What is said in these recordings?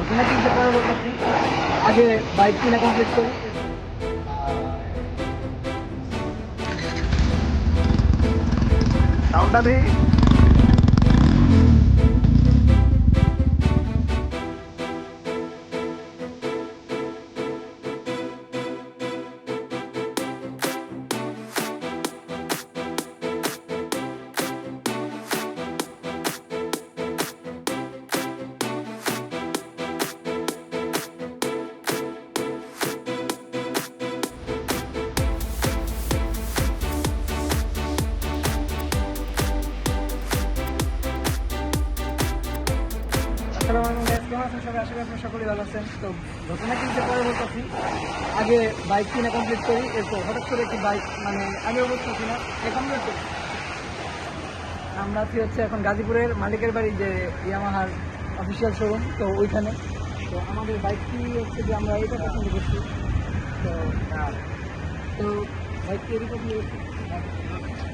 ঘটনা কিনতে পরে বলতেছি আগে বাইক কিনা কমপ্লিট করি। সাউন্ডটা দিই। আসসালামু আলাইকুম, কেমন আছেন সবাই? আশা করি আপনারা সকলেই ভালো আছেন। তো ঘটনা কিনতে পরে বলতেছি আগে বাইক কিনা কমপ্লিট করি। এরপর হঠাৎ করে একটি বাইক আমি বুঝতেছি না এখন আমরা আছি হচ্ছে এখন গাজীপুরের মালিকের বাড়ি, যে ইয়ামাহার অফিসিয়াল শোরুম, তো ওইখানে। তো আমাদের বাইকটি হচ্ছে যে আমরা এটা পছন্দ করছি। তো তো বাইকটি এরই পছন্দ করছি।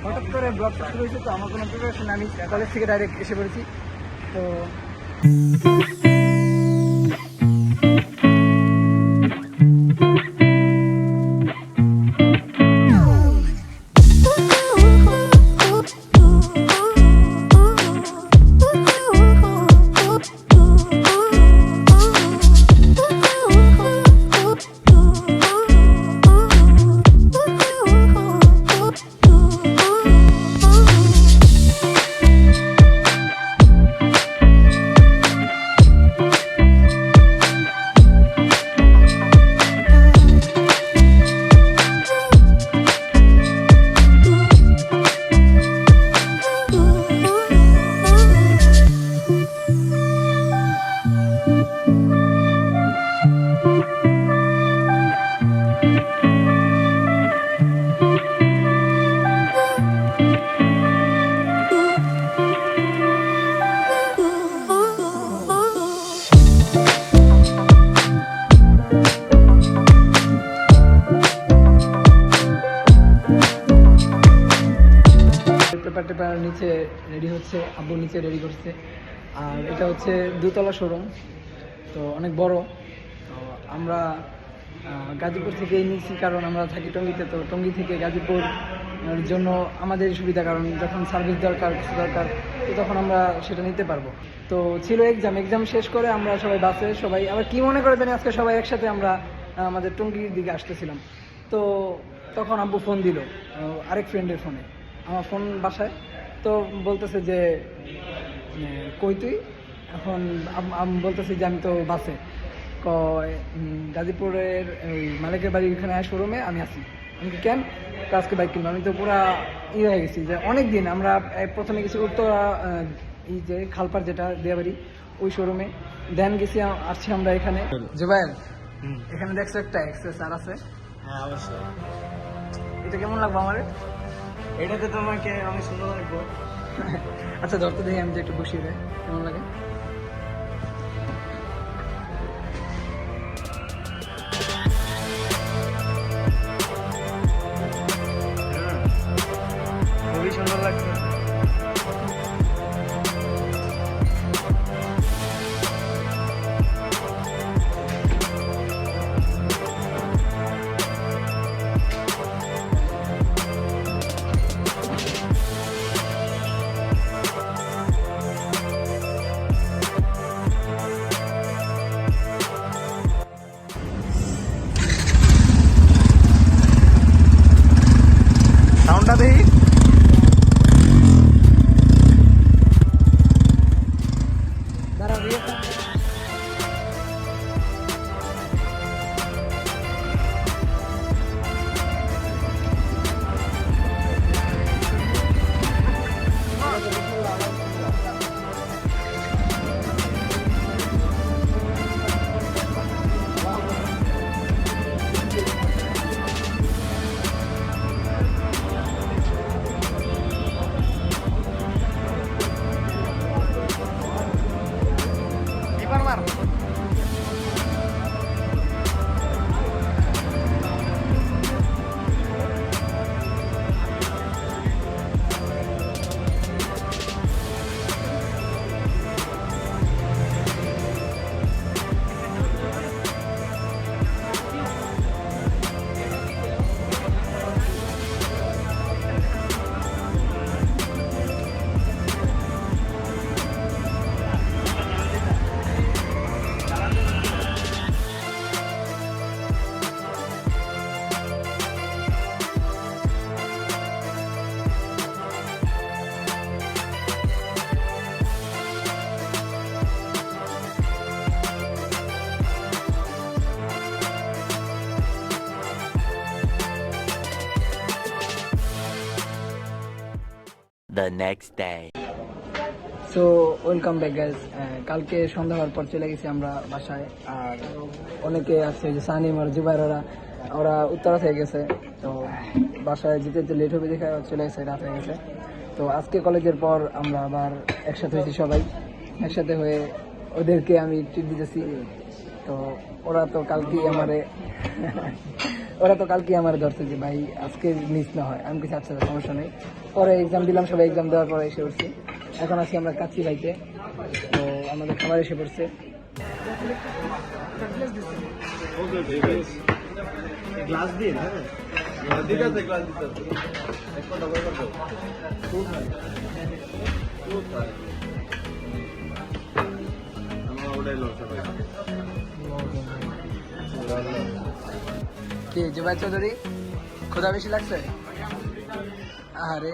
হঠাৎ করে ব্লগ শুরু হয়েছে, তো আমার কোনো প্রিপারেশন, আমি কলেজ থেকে ডাইরেক্ট এসে পড়েছি। তো পেপার টেপার নিচে রেডি হচ্ছে, আব্বু নিচে রেডি করছে। আর এটা হচ্ছে দুতলা শোরুম, তো অনেক বড়। তো আমরা গাজীপুর থেকে নিয়েছি, কারণ আমরা থাকি টঙ্গীতে। তো টঙ্গী থেকে গাজীপুর জন্য আমাদের সুবিধা, কারণ যখন সার্ভিস দরকার, কিছু দরকার, তো তখন আমরা সেটা নিতে পারবো। তো ছিল এক্সাম শেষ করে আমরা সবাই বাসে, সবাই আবার কি মনে করে জানি আজকে সবাই একসাথে আমরা আমাদের টঙ্গীর দিকে আসতেছিলাম। তো তখন আব্বু ফোন দিল আরেক ফ্রেন্ডের ফোনে, আমার ফোন বাসায়। তো বলতেছে যে কই তুই? এখন আমি বলতেছি যে আমি তো বাসে। গাজীপুরের ওই মালিকের বাড়ির ওইখানে শোরুমে আমি আছি। আমি কি কেন? আজকে বাইক কিনবো। আমি তো পুরা হয়ে গেছি, যে অনেক দিন আমরা প্রথমে গেছি উত্তরা, এই যে খালপার যেটা দিয়াবাড়ি, ওই শোরুমে। দেন গেছি, আসছি আমরা এখানে। জুবাইর, এখানে দেখছো একটা এক্সএসআর আছে? হ্যাঁ অবশ্যই। এটা কেমন লাগবে আমার? এটাতে তোমাকে অনেক সুন্দর লাগবে। আচ্ছা ধরতে দেখি, আমি যে একটু বসিয়ে দেয় কেমন লাগে। খুবই সুন্দর লাগছে। সাউন্ডটা দিই। দাঁড়া দিয়ে the next day. So welcome back guys. কালকে সন্ধ্যা হওয়ার পর চলে গেছি আমরা বাসায়। আর অনেকে আছে যে সানিম আর জুবাইর ওরা উত্তরা থেকে গেছে, তো বাসায় যেতে যেতে লেট হবে দেখে চলে গেছে, রাত হয়ে গেছে। তো আজকে কলেজের পর আমরা আবার একসাথে হয়েছি, সবাই একসাথে হয়ে ওদেরকে আমি ট্রিট দিতেছি। তো ওরা তো কালকেই আমারে ধরছে যে ভাই আজকে মিস না হয়। আমি কিছু আচ্ছা সমস্যা নেই। পরে এক্সাম দিলাম, সবাই এক্সাম দেওয়ার পরে এসে উঠছি। এখন আছি আমরা কাচ্চি ভাইতে। তো আমাদের খাবার এসে পড়ছে। গ্লাস দিয়ে হ্যাঁ ঠিক আছে গ্লাস দিতে এক কথা বলবো খুব ভালো আমরা ওটাই লোক সবাই কি জুবাইর চৌধুরী, ক্ষুধা বেশি লাগছে? আরে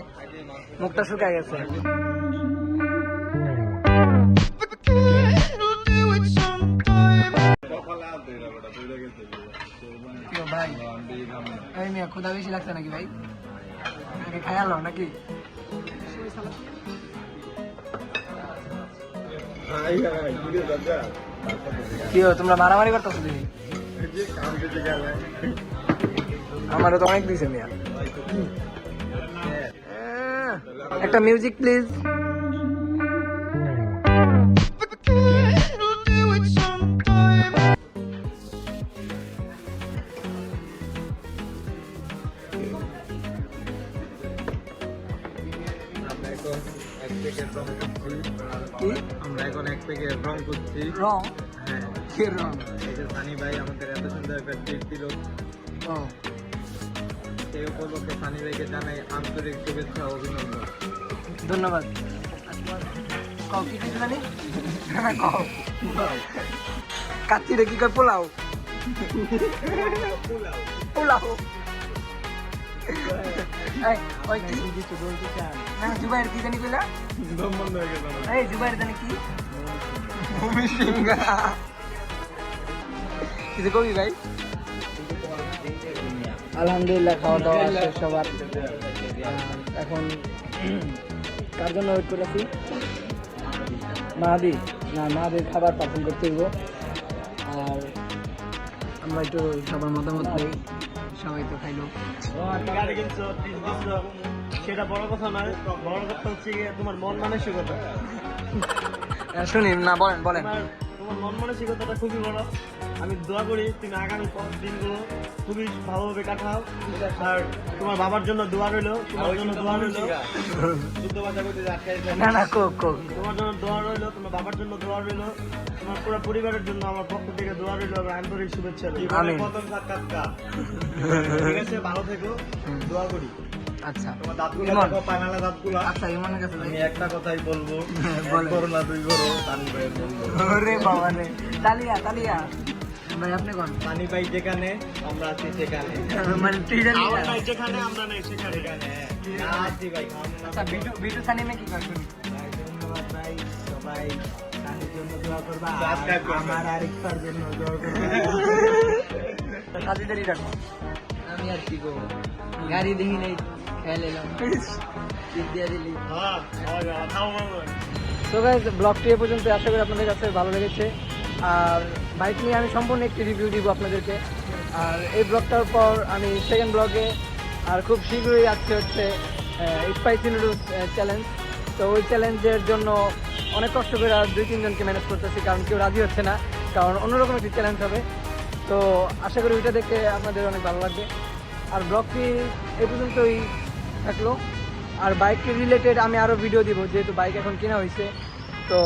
মুখটা শুকায় গেছে। ভাই এই মিয়া ক্ষুধা বেশি লাগছে নাকি ভাই? নাকি খায়ালো নাকি? কি তোমরা মারামারি করতেছো দিদি? আমারও তো অনেক দিছে মিয়া। একটা মিউজিক প্লিজ। আমরা এখন এক প্যাকেট রং করছি। রং? হ্যাঁ কি রং? এই যে সানি ভাই আমাদের এত সুন্দর একটা ট্রিট দিল, ও সেই উপলক্ষে সানি ভাইকে জানাই আন্তরিক শুভেচ্ছা ও অভিনন্দন। ধন্যবাদ। কও কি কিছু জানি? কও কাচ্চি রে কি কয়? পোলাও পোলাও। এই ওই কি কিছু বলতে চান না? জুবাইর কি জানি কইলা? দম বন্ধ হয়ে গেল। এই জুবাইর জানি কি? ভূমি সিংহা। কিছু কবি ভাই? আলহামদুলিল্লাহ খাওয়া দাওয়া শেষ সবার। এখন কার জন্য ওয়েট করেছি? মাহাদির খাবার পার্সেল করতে হইব। আর আমরা একটু সবার মতামত নেই, সবাই তো খাইলো। গাড়ি কিনছো, সেটা বড় কথা নয়, বড় কথা হচ্ছে তোমার মন মানসিকতা। শুনি না, বলেন। তোমার মন মানসিকতাটা খুবই বড়। আমি দোয়া করি তুমি আগামী দিনগুলো খুবই ভালোভাবে কাটাও। আর তোমার বাবার জন্য দোয়া রইলো, তোমার জন্য দোয়া রইলো। না কোক তোমার জন্য দোয়া রইলো, তোমার বাবার জন্য দোয়া রইলো, তোমার পুরো পরিবারের জন্য আমার পক্ষ থেকে দোয়া রইলো এবং আন্তরিক শুভেচ্ছা রইলো। আমিন। ঠিক আছে, ভালো থেকো, দোয়া করি। আচ্ছা তোমার দাঁতগুলো ইমন। দেখো, পায়নালা দাঁতগুলো। আচ্ছা ইমনের কাছে আমি একটা কথাই বলবো, বলেন। এক করো না দুই করো, সানি ভাইয়ের বলবো। ওরে বাবা রে, তালিয়া ভাই আপনি কোন? সানি ভাই যেখানে আমরা আছি সেখানে, মানে তুই জানি আমরা নাই যেখানে, আমরা নাই সেখানে। না আছি ভাই, আচ্ছা বিটু সানিমে কি কয় শুনি? ধন্যবাদ ভাই, সবাই সানির জন্য দোয়া করবা, Subscribe করবা। আমার আরেকটার জন্য দোয়া করবা। সাজিদারি রাখো। আমি আর কি করবো, গাড়ি দেখি নাই, খেয়াল এলাম টিপ দিয়ে দিলি। হ্যাঁ খাও মামা। তো গাইস ব্লগটি এ পর্যন্ত, আশা করি আপনাদের কাছে ভালো লেগেছে। আর বাইক নিয়ে আমি সম্পূর্ণ একটি রিভিউ দিব আপনাদেরকে। আর এই ব্লগটার পর আমি সেকেন্ড ব্লগে আর খুব শীঘ্রই আসছে হচ্ছে স্পাইসি নুডলস চ্যালেঞ্জ। তো ওই চ্যালেঞ্জের জন্য অনেক কষ্ট করে আর 2-3 জনকে ম্যানেজ করতেছি, কারণ কেউ রাজি হচ্ছে না, কারণ অন্যরকম একটি চ্যালেঞ্জ হবে। তো আশা করি ওইটা দেখে আপনাদের অনেক ভালো লাগবে। আর ব্লগটি এ পর্যন্তই থাকলো। আর বাইক রিলেটেড আমি আরও ভিডিও দিব, যেহেতু বাইক এখন কেনা হয়েছে। তো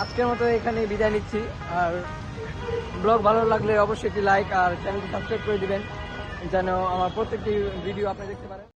আজকের মতো এখানে বিদায় নিচ্ছি। আর ব্লগ ভালো লাগলে অবশ্যই একটি লাইক আর চ্যানেলটি সাবস্ক্রাইব করে দিবেন, যেন আমার প্রত্যেকটি ভিডিও আপনি দেখতে পারেন।